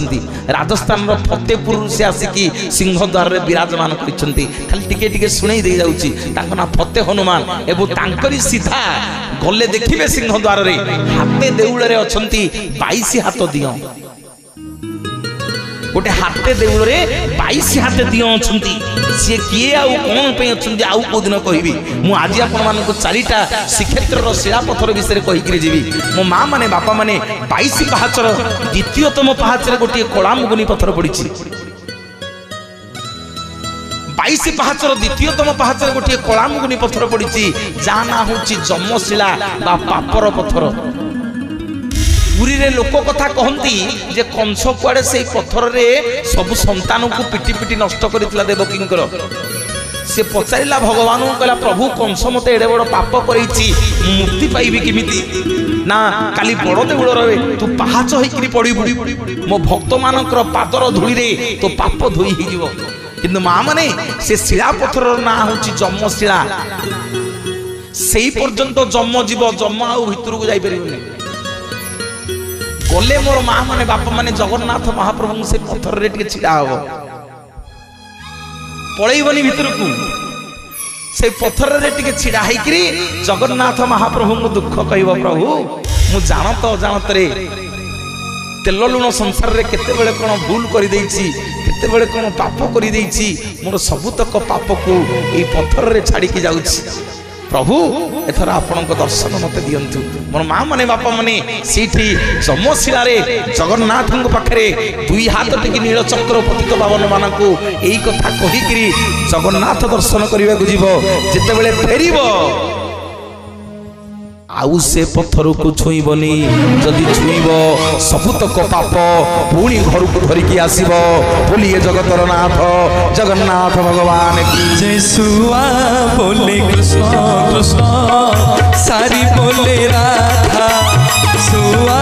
आसिछंती राजस्थान रो फतेहपुर से आसिकी सिंहद्वार रे विराजमान करिसंती खाली टिके टिके सुनै दे जाउची तांको ना फतेह हनुमान एवं तांकरी सीधा गले देखिबे सिंहद्वार रे हाते देउळ रे अछंती 22 हाथ दियो गोटे हाथे देउळ रे 22 हाथ दियो अछंती से किए आउ कोन पे अछंती आउ को दिन कहबी मु आज आपण मान को चारिटा श्रीक्षेत्र रो शिला पत्थर विषय कहि करी जीवी मो मां माने बापा माने 22 पहाचर द्वितीयतम पहाचर गोटे कलामुगुनी पत्थर पड़िछि 22 पहाचर द्वितीयतम पहाचर गोटे कलामुगुनी पत्थर पड़िछि जा ना होछि जमशिला बा पापर पत्थर पुरी रे लोक कथा कहती जे कंस कुआडे से पत्थर रे सब संतान को पिटी पिटी नष्ट करथिला देवकींकर से पचारिला भगवान कहला प्रभु कंस मते एडे बड़ पाप करिछि मुक्ति पाइबी किमिति ना काली बड़ देउळ रे तू पहाच होइकरी पड़िबु मो भक्त मानकर पादर धूली रे तो पाप धोई हि जीवो किंतु मां माने से शिला पत्थर ना होछि जमशिला सेही पर्यंत जम जीव जम आ भितर को जाई परिबो गले मोर मां माने बाप माने जगन्नाथ महाप्रभु से पत्थर रे टिके छिड़ा हो पळैबनी भितर को से पत्थर रे टिके छिड़ा हैकरी जगन्नाथ महाप्रभु को दुख कहबो प्रभु मु जानत अजानत रे तेल लुण संसार रे केते बेले कोन भूल करि दैछि केते बेले कोन पाप करि दैछि मोर सबुतक पाप को ए पत्थर रे छाड़ी के जाउछि प्रभु एथर आपण को दर्शन मत दियंतु मोर मां माने बापा माने सीठी जमशिला रे जगन्नाथ पाखरे दुई हाथ टिकी नील चक्र पतित पावन मान को एई कथा कहि करी जगन्नाथ दर्शन करबा को जीवो जते बेले फेरिबो आउ से पत्थर को छुईबनी जदि छुईबो सबुतक पाप पुणी घर को धरिकी आसीबो बोलिए जगतर नाथ जगन्नाथ भगवान की जय सुआ बोले कृष्ण कृष्ण सारी बोले राधा सुआ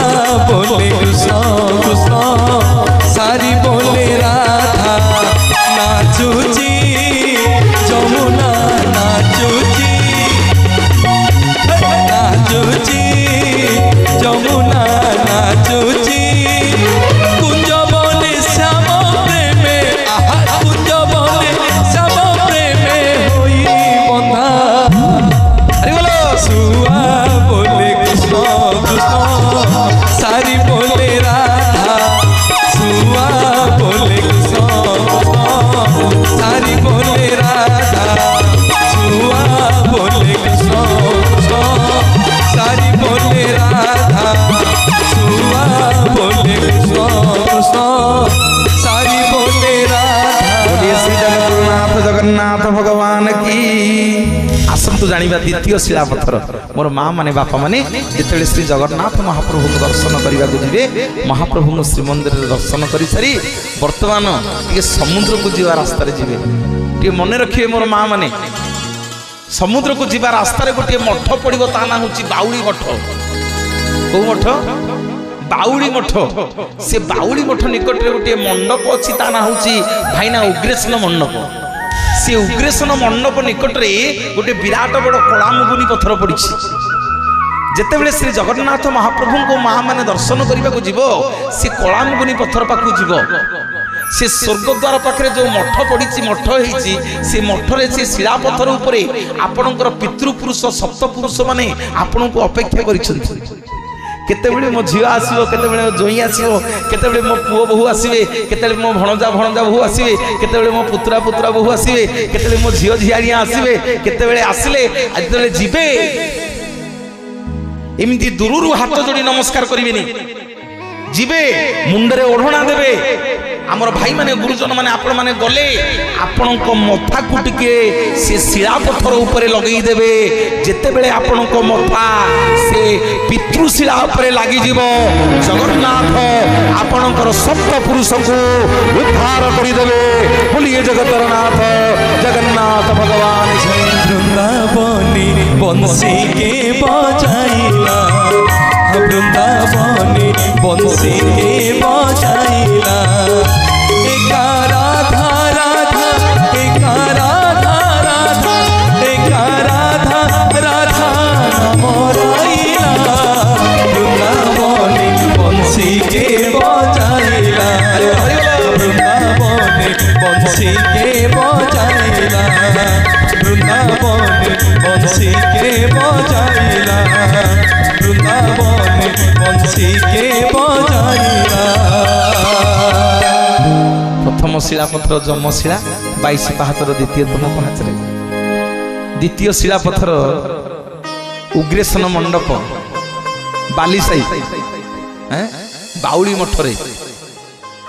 बोले कृष्ण कृष्ण सारी बोले राधा नाचुची जमुना नाचुची नाचुची जमुना नाचुची कुंज बोले श्याम प्रेमे कुंज बोले श्याम प्रेमे होई बंधा अरे बोलो सुआ बोले कृष्ण कृष्ण सारी बोले राधा सुआ बोले कृष्ण कृष्ण सारी बोले राधा सुआ बोले कृष्ण सारी बोले राधा सुआ बोले कृष्ण कृष्ण सारी बोले राधा बोलिए श्री जगन्नाथ जगन्नाथ भगवान की आसंतु जानिबा द्वितीय शिला पत्थर मोर मां माने बापा माने जेतेले श्री जगन्नाथ महाप्रभु को दर्शन करबा को जिवे महाप्रभु को श्री मंदिर दर्शन करि सारी वर्तमान टिके समुद्र को जीवा रास्ता रे जिवे टिके मने रखिए मोर मां माने समुद्र को जीवा रास्ता रे गोटे मठ पड़िबो ता ना होची बाउली मठ को मठ बाउली मठ से बाउली मठ निकट रे गोटे मंडप अछि ता ना होची भाईना उग्रेशन मंडप से उग्रेशन मंडप निकट रे गोटे विराट बड़ कलामुगुनी पत्थर पड़िछि जेते बेले श्री जगन्नाथ महाप्रभु को मां माने दर्शन करबा को जीवो से कलामुगुनी पत्थर पाकु जीवो से स्वर्गद्वार पाखे जो मठ पड़ी मठ होती से मठरे से शिला पत्थर उपरे आपणकर पितृपुरुष सप्तपुरुष माने आपण को अपेक्षा करें मो झील आसो केते जोई आसो केते मो पुओ बहु आसवे केते मो भणजा भणजा बहु आसवे केते मो पुत्रा पुत्रा बहु आसवे केते मो झील झियारिया आसवे केते आसिले आज जीवे एमती दूरु हाथ जोड़ी नमस्कार करें जीवे मुंडरे ओढ़ना देवे आमर भाई माने गुरुजन माने आपण माने गले आपण को मथा को टिके से शिला पत्थर ऊपर लगई देबे जेते बेले आपण को मथा से पितृशिला ऊपर लागि जीवो जगन्नाथ आपणकर सप्त पुरुष को उद्धार करि देबे बोलिए जगतर नाथ जगन्नाथ भगवान वृंदावनी बंसी के बजाइला वृंदावनी बंसी के बजाइला एका राधा राधा एका राधा राधा एका राधा राधा नमराइला वृंदावनी बंसी के बजाइला बंसी के बजाइला वृंदावन बंसी के बजाइला वृंदावन बंसी के बजाइला। प्रथम शिलापथर जन्मशिला 22 पाहाचर द्वितीयतम पाहाचरे द्वितीय शिलापथर उग्रेसन मंडप बालीसाई बाउली मठरे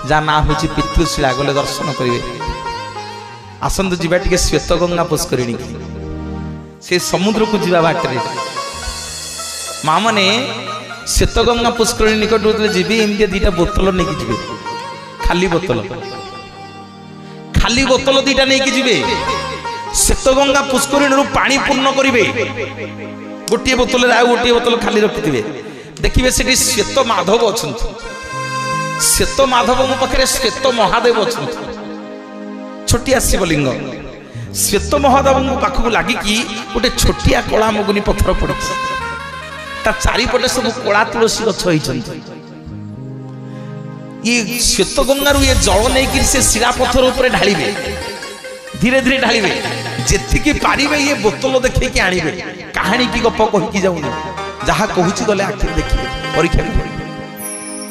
जा ना हूँ पितृशिला गले दर्शन करेंगे। आसतु जीवा टे श्वेतगंगा पुष्करिणी से समुद्र को जीवा बाटे माँ मैंने श्वेतगंगा पुष्करिणी निकट जी एमती दीटा बोतल नहीं जी खाली बोतल दीटा नहीं जी श्वेतगंगा पुष्करिणी पानी पूर्ण करेंगे गोटे बोतल गोटे बोतल खाली रखिथे देखिए से श्वेत माधव अच्छा श्वेत माधव पाखे श्वेत महादेव अच्छा छोटिया शिवलिंग श्वेत महादेव पाखक लगिकी गोटे छोटिया कला मगुनी पत्थर पड़ी चारिपटे सब कला तुलसी गछ ये श्वेत गंगारू ये जल नहीं से शिला पत्थर उपर ढालिबे धीरे धीरे ढालिबे जेतिकी पारिबे ये बोतल देखिए आनिबे कहानी की गप कहीकि जाऊनी जहाँ कहूँ गले आखिर देखिए परीक्षा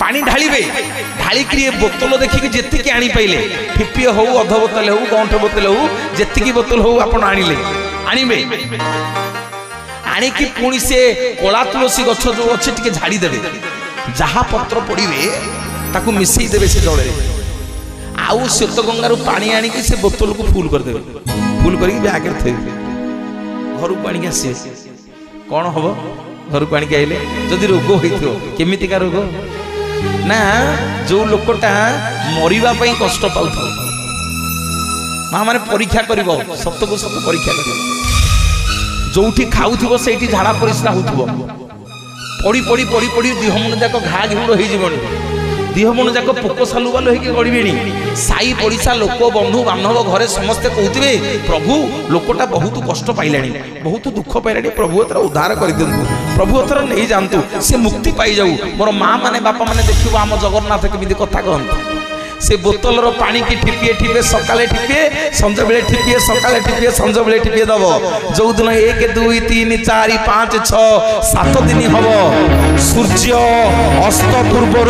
पानी ढालिबे ढालिक बोतल देखिए जेतिकी आनी पाइले ठिपिए हो अध बोतल हो गंठ बोतल हो जेतिकी बोतल हो आपण आनिले आनिबे आनिकी पुणी से कला तुलसी गछ जो अच्छे टिके झाड़ी देबे जहाँ पत्र पड़े ताकू मिसई देबे से जल आउ श्वेत गंगारू पानी आनिकी से बोतल को फुल कर देबे फुल करके बैग रे थेबे घर को आनिक आसे कौन हम घर को आनिक आइले जदि रोग होइथियो केमितिका रोग ना जो लोकटा मरिबा पई कष्ट पाउथो मां माने परीक्षा करिवो सत्य को सत्य परीक्षा करिवो जोठी खाउथिबो सेठी झाड़ा परिस्रा होथिबो पड़ी पड़ी पड़ी पड़ी देह मन जाक घा घिउड़ होई जीवनी देह मन जाक पोक सालु बालु होइके गड़िबेनी साई पड़िशा लोक बंधु बांधव घरे समस्ते कहते प्रभु लोकटा बहुत कष्ट पाइलानी बहुत दुख पाइलानी प्रभु एथर उद्धार कर दिंतु प्रभु एथर नहीं जातु से मुक्ति पाई जाऊ मोर माँ माने बापा माने देखिबो आम जगन्नाथ केमिति कथा कहंतु से बोतल रो पानी की ठिपिए ठिपिए सकाले ठिपिए संज बेले ठिपिए सकाले ठिपिए संज बेले ठिपिए दब जो दिन 1 2 3 4 5 6 7 दिन हम सूर्य अस्त पूर्वर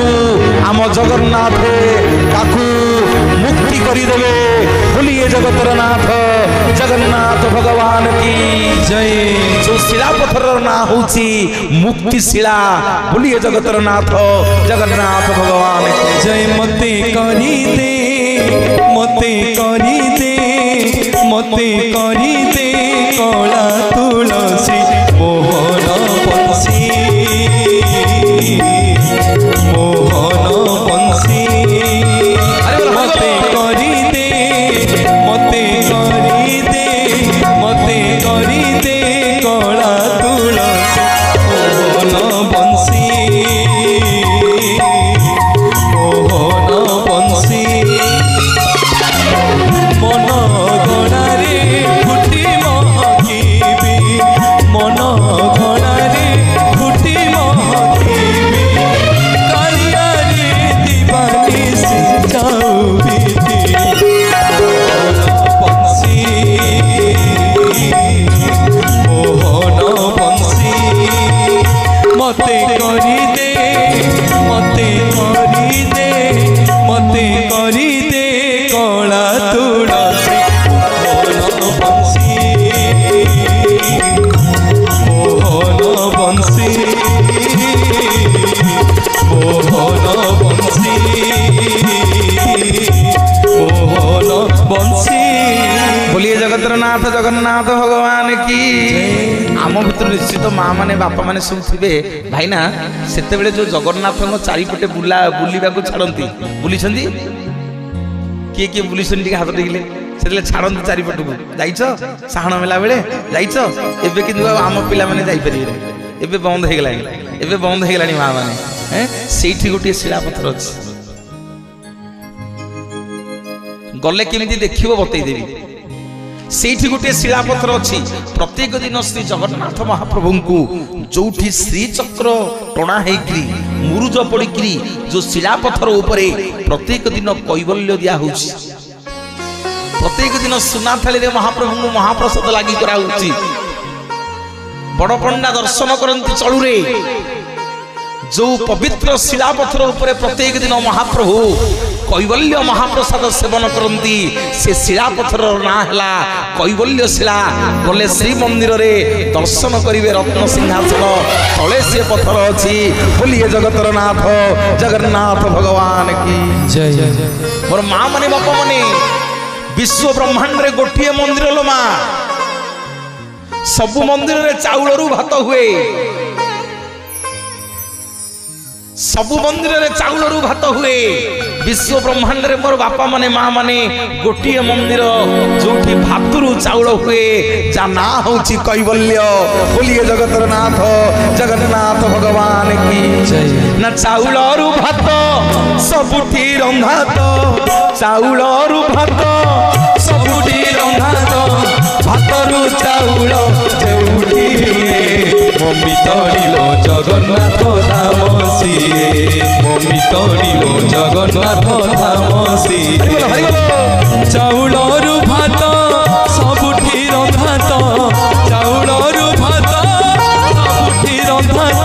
आम जगन्नाथ ताकू मुक्ति करिदेवे बोलिए जगतर नाथ जगन्नाथ भगवान की जय। जो शिलापथर ना होची मुक्ति शिला बोलिए जगतर नाथ जगन्नाथ भगवान की जय। मते करी दे मते करी दे मते करी दे कला तुलसी मोहन बंसी मोहन बंसी मते करी दे मते करी दे मते करी दे कला तुलसी मोहन बंसी मोहन बंसी मन गणारे फुटी महकीबी मन गणारे फुटी महकीबी कालियारे दीवानी से जाऊ बीती बंसी मोहन बंसी मते करी दे मते करी दे मते करी दे कला तुलसी मोहन बंसी मोहन बंसी मोहन बंसी मोहन बंसी। बोलिए जगतर नाथ जगन्नाथ भगवान की। आम भर निश्चित माँ मैंने बापा मैंने सब थे भाई ना से जो जगन्नाथ चारिपटे बुला बुलवा छाड़ती बुली किए किए बुली हाथ टेकिले से छाड़ती चारिपट को जाइछ साहण मेला बेले जाइछ एबे कि आम पिला मैंने जापर एबे बंद हो गला एबे बंद हो गला माँ मैंने से गोटे शिलापथर अच्छे गले केमिति देखिबो बतैदेवी सेठी गोटे शिलापथर अच्छी प्रत्येक दिन श्री जगन्नाथ महाप्रभु को जोठी श्रीचक्र टणा होकरी मुरुज पड़करी जो शिलापथर उपरे प्रत्येक दिन कैवल्य दिया दिन सुना थाली रे महाप्रभु को महाप्रसाद लगी कराउची बड़ पंडा दर्शन करती चलुरे जो पवित्र शिलापथर उपरे प्रत्येक दिन महाप्रभु कैवल्य महाप्रसाद सेवन करती से शिलापथर ना है कैवल्य शिला गले श्री मंदिर रे दर्शन करेंगे रत्न सिंहासन तले से पथर अच्छी बोलिए जगतर नाथ जगन्नाथ भगवान की जय मोर माँ माने बापा माने विश्व ब्रह्मांड रे गोटे मंदिर लो माँ सबु मंदिर रे चाउलरू भात हुए सबु मंदिर रे चाउलरू भात हुए विश्व ब्रह्मांड रे मोर बापा माने माँ माने गोटे मंदिर जोठी भातरू चाउल हुए जा ना होची कैवल्य बोलिए जगतर नाथ जगन्नाथ भगवान की ना चाउलरू भात सबुठी रंधा तो चाउलरू भात सबुठी रंधा तो भातरू चाउल जेउठी मम्मी तड़िलो जगन्नाथ धाम सिए मम्मी तड़िलो जगन्नाथ धाम सिए चाउलरू भात सबुठी रंधात चाउलरू भात सबुठी रंधात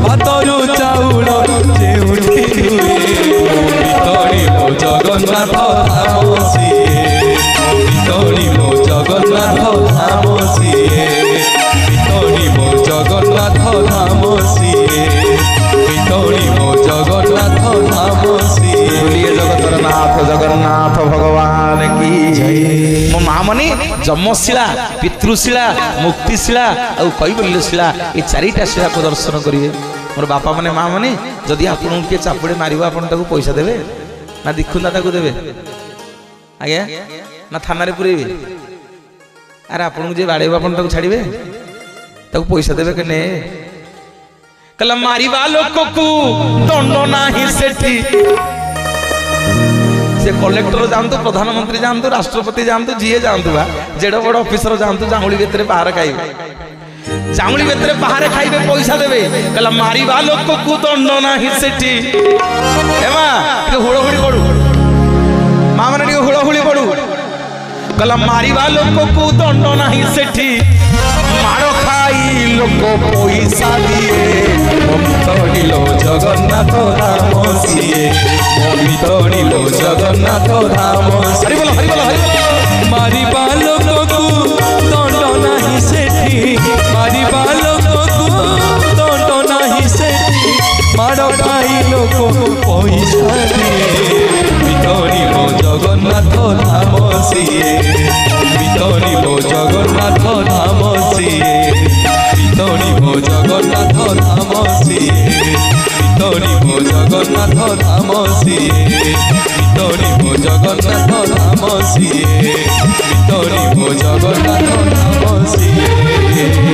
भातरू चाउल जेउठी मम्मी तड़िलो जगन्नाथ धाम सिए मम्मी तड़िलो जगन्नाथ धाम सिए मो जगन्नाथ धाम सिए मो जगन्नाथ धाम सिए बोलिए जगतर नाथ जगन्नाथ भगवान की मो माँ मने जन्मशिला पितृशिला मुक्तिशिला और कैवल्यशिला ये चारिटा शिला को दर्शन करेंगे मोर बापा माने माँ माने जदि आपन किए चापुड़े मारिबो आपन ताको पैसा देबे ना दिखुंदा ताको देबे आज्ञा ना थाना रे पुरेबे अरे आपन जे बाड़ेबो आपन ताको छाड़िबे तक पैसा देवे के ने कल मारिबा लोक को दंड नाही सेठी से कलेक्टर जानतु प्रधानमंत्री जानतु राष्ट्रपति जानतु जीए जानतु बा जेड बड़ ऑफिसर जानतु जांगुली भितर बाहर खाइबे जांगुली भितर बाहर खाइबे पैसा देवे कल मारिबा लोक को दंड नाही सेठी एमा के हुड़हुड़ी पड़ू मां माने के हुड़हुड़ी पड़ू कल मारिबा लोक को दंड नाही सेठी मार खाई लोक पैसा दिए मम्मी तड़िलो जगन्नाथ धाम सिए मम्मी तड़िलो जगन्नाथ धाम हरि बोल हरि बोल हरि बोल मारिबा लोक को दंड नाही सेठी मारिबा लोक को दंड नाही सेठी मार खाई लोक पैसा दिए तड़िलो जगन्नाथ धाम सिए तड़िलो जगन्नाथ धाम सिए तड़िलो जगन्नाथ धाम सिए तड़िलो जगन्नाथ धाम सिए तड़िलो जगन्नाथ धाम सिए तड़िलो जगन्नाथ धाम सिए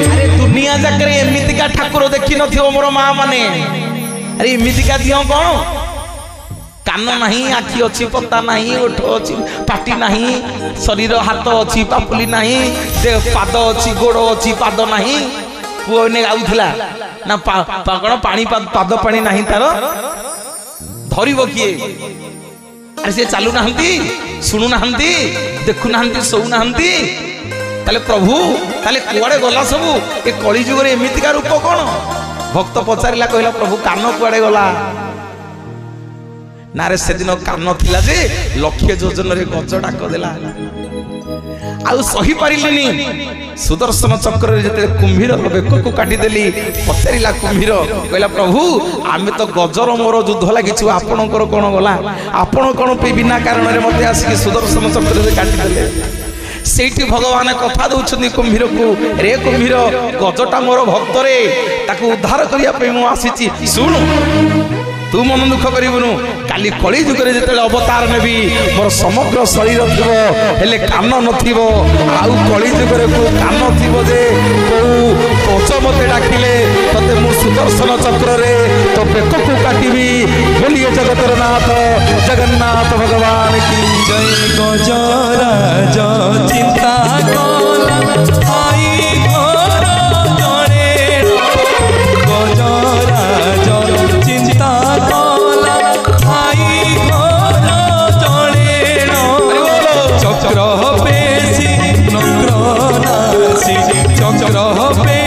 अरे दुनिया जाकर एमितिका ठाकुर देखि नथियो मोर मां माने अरे एमितिका दियो कोन कान नहीं आखि अच्छी पत्ता नहीं ओठ अच्छी पाटी नहीं शरीर हाथ अच्छी पापुली नहीं पाद अच्छी गोड़ अच्छी पाद नहीं पुओ ने गाउथिला ना कौन पानी पाद पानी नहीं तार धरब किए अरे से चलू ना शुणु ना देखु ना शोऊ ना ताले प्रभु ताले कुआड़े गला सबू ए कली जुग एमितिका रूप कौन भक्त पचारा कहला प्रभु कान कुआड़े गला ना रे से दिन कान थिला जे लक्ष्य योजन रे गज डाक देला आउ सही पारिलिनी सुदर्शन चक्र रे जते कुंभीर बेक को काटी देली पचारिला कुंभीर कहला प्रभु आमे तो गजर मोर युद्ध लागिछु आपणकर कोन गला आपण कोन पे बिना कारण रे मते आसी सुदर्शन चक्र रे काटी देले सेठी भगवान कथा दउछनी कुंभीर को रे कुंभीर गजटा मोर भक्त रे ताकू उद्धार करिया पे मु आसीची सुनु तू मन दुख करूनु काली कली जुग जो अवतार नेबी मोर समग्र शरीर थो हेले कान नथिबो आउ कली जुग कान थो जे कोच मते डाकिले तते मु सुदर्शन चक्र रे तो बेक को काटिबी बोलिए जगतर नाथ जगन्नाथ भगवान की जय गजराज चिंता कला आई घर जड़े गजराज चिंता कला आई घर जड़े चक्र पे से चक्र पे